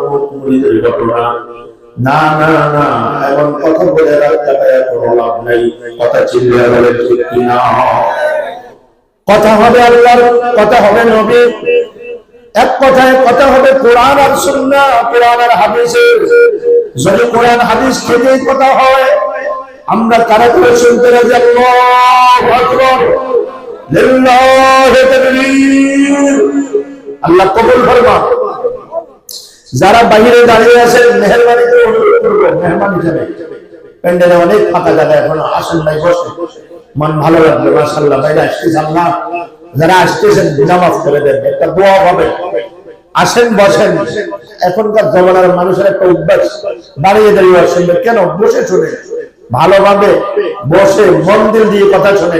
অমুক মুরিদের ঘটনা। না না না, এমন কথা বলে রাখতে কোনো লাভ নাই। কথা চিল্লিয়ে বলে ঠিক কিনা? কথা হবে আল্লাহর, কথা হবে নবী, এক কথায় কথা হবে কোরআন আর সুন্নাহ, কোরআন আর হাদিসের। যদি কোরআন হাদিস থেকে কথা হয়, আমরা কারা করে শুনতে রাজি? আল্লাহু আকবার, লিল্লাহি তাকবীর। আল্লাহ কবুল ফরমান। যারা বাইরে দাঁড়িয়ে আছেন, মেহরবানি করে অনুরোধ করব, মেহরবানি করে প্যান্ডেলে অনেক ফাঁকা জায়গা, এখনো আসেন নাই, বসে মন ভালো লাগবে। মাশাআল্লাহ, বাইরে আসতেছেন না, যারা আসতেছেন নামাজ করে দেন, একটা দোয়া হবে। আসেন, বসেন। এখনকার জমানার মানুষের একটা অভ্যাস, দাঁড়িয়ে দাঁড়িয়ে শুনবে কেন? বসে শুনে, ভালোভাবে বসে মন দিল দিয়ে কথা শুনে,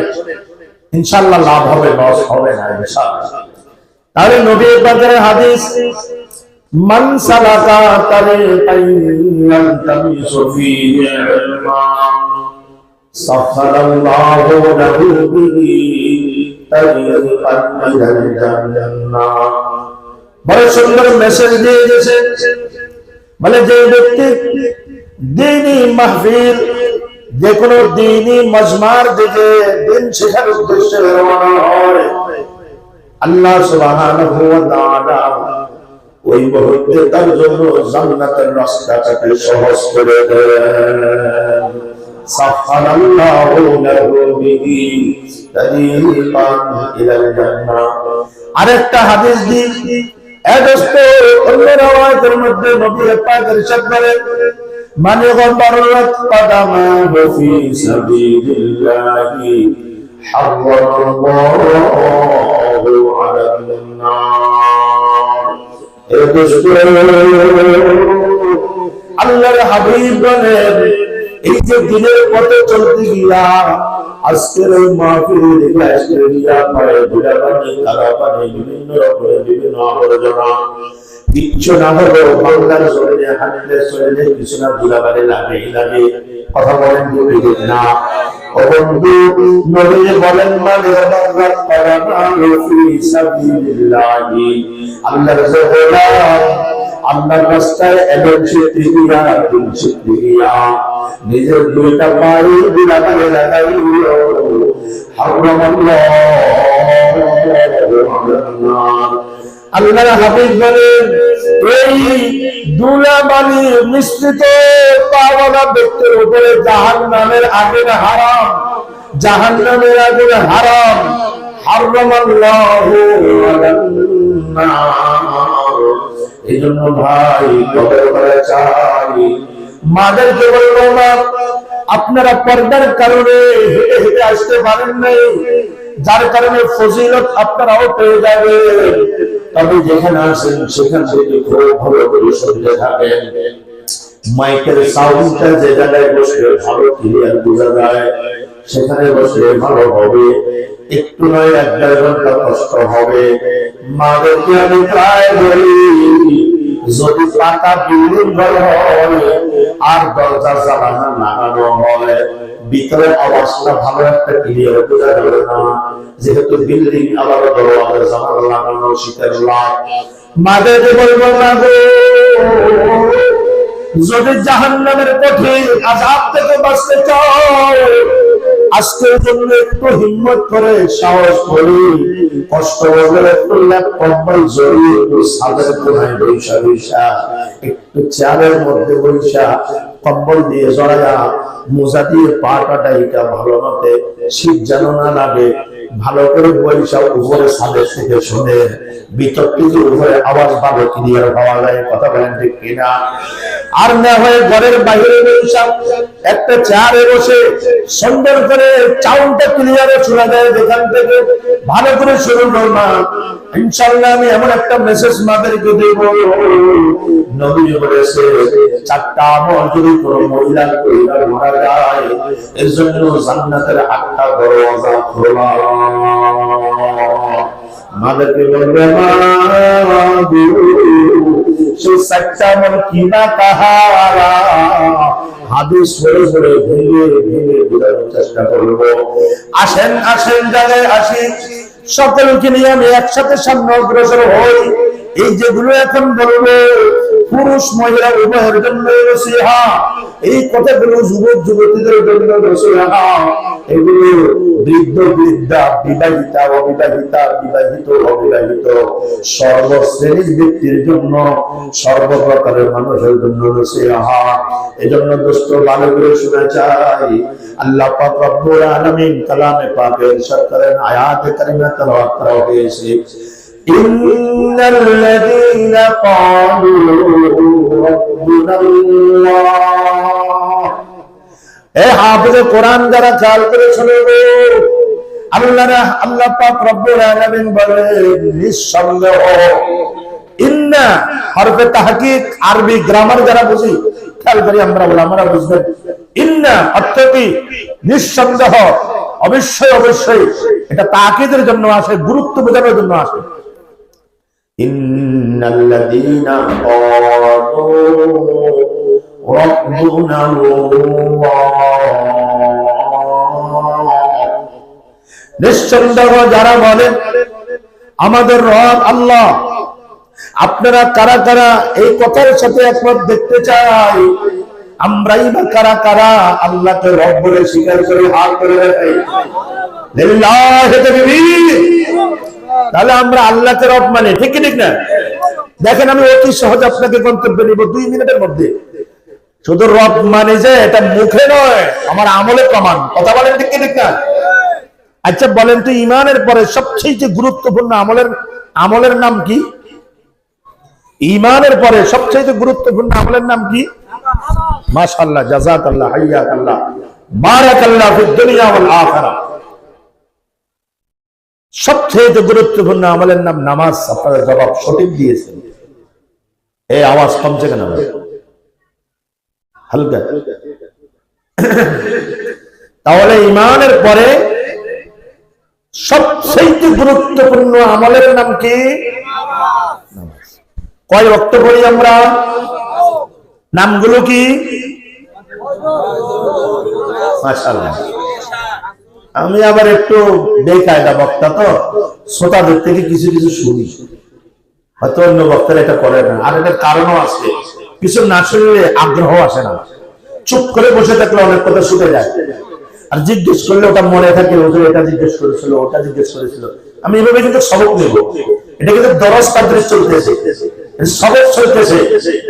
ইনশাআল্লাহ লাভ হবে, লস হবে না ইনশাআল্লাহ। তাহলে নবী পাকের হাদিস, মান সালাকা তারিকান ইয়ালতামিসু ফীহি ইলমা সাফারাল্লাহু লাহু বিহি তারিকান ইলাল জান্নাহ। বড় সুন্দর মেসেজ দিয়ে গেছে। বলে যে ব্যক্তি দ্বীনি মাহফিল, যে কোনো দ্বীনি মজমার দিকে দিন শেখার উদ্দেশ্যে রওনা হয়, আল্লাহ সুবহানাহু ওয়া তাআলা ওই মুহূর্তে তার জন্য জান্নাতের রাস্তাটাকে সহজ করে দেন। সাফারাল্লাহু লাহু বিহি তারিকান ইলাল জান্নাহ। আরেকটা হাদিস দিন, অন্য রাওয়ায়াতের মধ্যে নবী পাক ইরশাদ করেন, মান গবারাত কদামাহু ফি সাবিলিল্লাহি হারামাল্লাহু আলান নার। আল্লাহর হাবিব বলেন, এই যে দিনের পথে চলতে গিয়া আজকের ওই মাহফিলে দেখে আজকের গিয়া পায়ে ধুলাবালি, কাদাপানি, বিভিন্ন রকমের বিভিন্ন আবর্জনা, কিচ্ছু না হলেও বাংলার শরীরে হাঁটলে শরীরে কিছু না ধুলাবালি লাগে। কথা বলেন ঠিক না? ও বন্ধু, নবী বলেন, মানে ফিসাবিলিল্লাহি, আল্লাহর গোলাম, আল্লাহর রাস্তায় এলেন সিদ্দিকিয়া, সিদ্দিকিয়া, নিজের দুইটা পায়ে ধুলাবালি লাগাইলো, হারামাল্লাহু। আল্লাহর হাবিব বলেন, এই ধুলাবালি মিশ্রিত পাওয়ালা ব্যক্তির উপরে জাহান্নামের আগুন হারাম, জাহান্নামের আগুন হারাম। হারামাল্লাহু আলান নার। এইজন্য ভাই, কবর করা চাই। মাদেরকে বলবো, মা, আপনারা পর্দার কারণে হেঁটে হেঁটে আসতে পারেন নাই, যার কারণে ফজিলত আপনারাও পেয়ে যাবেন। তবে যেখানে আসেন সেখান থেকে খুব ভালো করে শুনতে থাকেন। মাইকের সাউন্ডটা যে জায়গায় বসে ভালো ক্লিয়ার বোঝা যায়, সেখানে বসে ভালো হবে। একটু নয়, 1-1.5 ঘন্টা কষ্ট হবে। মাদেরকে আমি প্রায় বলি, যদি পাতা বিল্ডিং হয় আর দরজা জানালা লাগানো হয়, ভিতরে অবস্থা ভালো একটা ক্লিয়ার বোঝা যাবে না। যেহেতু বিল্ডিং আবার দরজা জানালা লাগানো, শীতের লাভ। মাদেরকে বলবো, না গো, যদি জাহান্নামের কঠিন আযাব থেকে বাঁচতে চাও, আজকের জন্য একটু হিম্মত করে সাহস করে কষ্ট করে একটু ল্যাপ কম্বল জড়িয়ে একটু ছাদের কোনায় বৈশা বৈশা, একটু চেয়ারের মধ্যে বৈশা কম্বল দিয়ে জড়ায়া মোজা দিয়ে পাটা ডাইকা ভালো মতে, শীত যেন না লাগে, ভালো করে বৈশা উপরে ছাদের থেকে শুনে ভিতর থেকে উপরে আওয়াজ পাবে ক্লিয়ার পাওয়া যায়। কথা বলেন ঠিক কিনা? আর না হয় ঘরের বাইরে বৈশা একটা চেয়ারে বসে সুন্দর করে চাউন্ডটা ক্লিয়ারে শোনা যায়, যেখান থেকে ভালো করে শুরু করবা। ইনশাআল্লাহ আমি এমন একটা মেসেজ মাদেরকে দেব, নবী বলেছে 4টা আমল যদি কোনো মহিলার পরিবার মারা যায়, এর জন্য জান্নাতের 8টা দরওয়াজা খোলা। মাদেরকে বলবে, মা সেই 4টা আমল কি না তাহারা হাদিস পড়ে পড়ে ভেঙে ভেঙে বোঝানোর চেষ্টা করবো। আসেন আসেন, জায়গায় আসি, সকলকে নিয়ে আমি একসাথে সামনে অগ্রসর হই। এই যেগুলো এখন বলবো, পুরুষ পুরুষ মহিলা উভয়ের জন্য নসিহা। এই কথাগুলো যুবক যুবতীদের জন্য নসিহা। এগুলো বৃদ্ধ বৃদ্ধা, বিবাহিতা অবিবাহিতা, বিবাহিত অবিবাহিত, সর্বশ্রেণীর ব্যক্তির জন্য, সর্বপ্রকারের মানুষের জন্য নসিহা। এজন্য দোস্ত ভালো করে শুনে চাই, আল্লাহ পাক রব্বুল আলামিন কালামে পাকে ইরশাদ করেন, আয়াতে কারিমা তেলাওয়াত করা হয়েছে, ইন্নাল্লাযীনা ক্বালু রাব্বুনাল্লাহ। এ হাফেজে কোরআন যারা খেয়াল করে শুনবে, আল্লাহ পাক রব্বুল আলামিন বলেন নিঃসন্দেহ, ইন্না হরফে তাহকিক, আরবি গ্রামার যারা বুঝি খেয়াল করি আমরা, ওলামারা বুঝবেন, ইন্না অর্থ কি? নিঃসন্দেহ, অবশ্যই অবশ্যই। এটা তাকিদের জন্য আসে, গুরুত্ব বোঝানোর জন্য আসে। ইন্নাল্লাযীনা ক্বালু রাব্বুনাল্লাহ, নিঃসন্দেহ যারা বলে আমাদের রব আল্লাহ। আপনারা কারা কারা এই কথার সাথে একমত দেখতে চাই? আমরাই বা কারা কারা আল্লাহকে রব বলে স্বীকার করে হাত করে দেখাই? লিল্লাহি তাকবীর। তাহলে আমরা আল্লাহকে রব মানে, ঠিক কি ঠিক না? দেখেন, আমি অতি সহজ আপনাকে গন্তব্য নিব 2 মিনিটের মধ্যে। শুধু রব মানে যে এটা মুখে নয়, আমার আমলে প্রমাণ। কথা বলেন, ঠিক কি ঠিক না? আচ্ছা বলেন তো, ঈমানের পরে সবচেয়ে গুরুত্বপূর্ণ আমলের নাম কি? ঈমানের পরে সবচেয়ে গুরুত্বপূর্ণ আমলের নাম কি? মাশাআল্লাহ, জাযাকাল্লাহ, হাইয়াকাল্লাহ, বারাকাল্লাহ ফিদ দুনিয়া ওয়াল আখিরাহ। সবচেয়ে গুরুত্বপূর্ণ আমলের নাম নামাজ। আপনারা জবাব সঠিক দিয়েছেন। এই আওয়াজ কমছে কেন? হালকা। তাহলে ঈমানের পরে সবচেয়ে গুরুত্বপূর্ণ আমলের নাম কি? নামাজ। কয় ওয়াক্ত পড়ি আমরা? নামগুলো কি? মাশাআল্লাহ। আমি আবার একটু বেকায়দা বক্তা, তো শ্রোতাদের থেকে কিছু কিছু শুনি, হয়তো অন্য বক্তারা এটা করে না। আর এটার কারণও আছে, কিছু না শুনলে আগ্রহ আসে না। চুপ করে বসে থাকলে অনেক কথা শুনে যায়, আর জিজ্ঞেস করলে ওটা মনে থাকে, ওটা এটা জিজ্ঞেস করেছিল, ওটা জিজ্ঞেস করেছিল। আমি এভাবে কিন্তু সবক নেব, এটা কিন্তু দরস তাদরিস চলতেছে, সবক চলতেছে।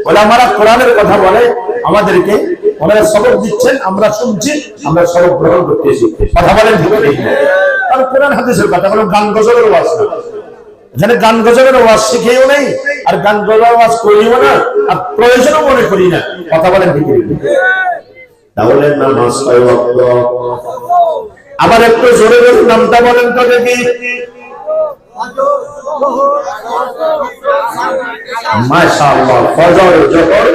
ওলামারা কোরআনের কথা বলে আমাদেরকে, ওনারা সবক দিচ্ছেন, আমরা শুনছি, আমরা সবক গ্রহণ করতেছি। কথা বলেন, ঠিক না? আর কোরআন হাদিসের কথা বলেন, গান গজলের ওয়াজ না। এখানে গান গজলের ওয়াজ শিখেও নেই, আর গান গজলের ওয়াজ করিও না, আর প্রয়োজনও মনে করি না। কথা বলেন, ঠিক না? তাহলে নামাজ কয় ওয়াক্ত? আবার একটু জোরে জোরে নামটা বলেন তো দেখি। মাশাআল্লাহ, ফজর, যোহর,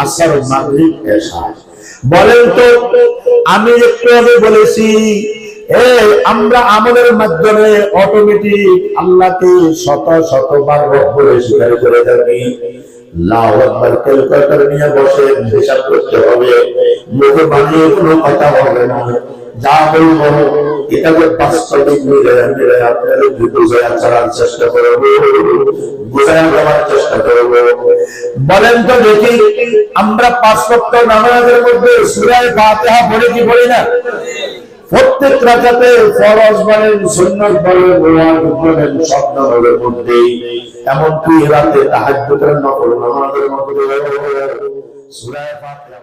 আসর, মাগরিব, এশা। বলেন তো, আমি একটু আগে বলেছি, আমরা আমলের মাধ্যমে অটোমেটিক আল্লাহকে শত শতবার রব বলে স্বীকার করে থাকি। আল্লাহু আকবার ক্যালকুলেটর নিয়ে বসে হিসাব করতে হবে, মুখে বানিয়ে কোনো কথা হবে না। যা বলবো এটাকে বাস্তবিক মিলে আপনাদের বুঝায় চলার চেষ্টা করবো, বুঝায় দেওয়ার চেষ্টা করবো। বলেন তো দেখি, আমরা 5 ওয়াক্ত নামাজের মধ্যে সূরা ফাতিহা পড়ি কি পড়ি না? প্রত্যেক রাকাতে ফরজ বলেন, সুন্নাত বলেন, ওয়াজিব বলেন, সব নামাজের মধ্যে, এমনকি রাতে তাহাজ্জুদের নফল নামাজের মধ্যে সূরা ফাতিহা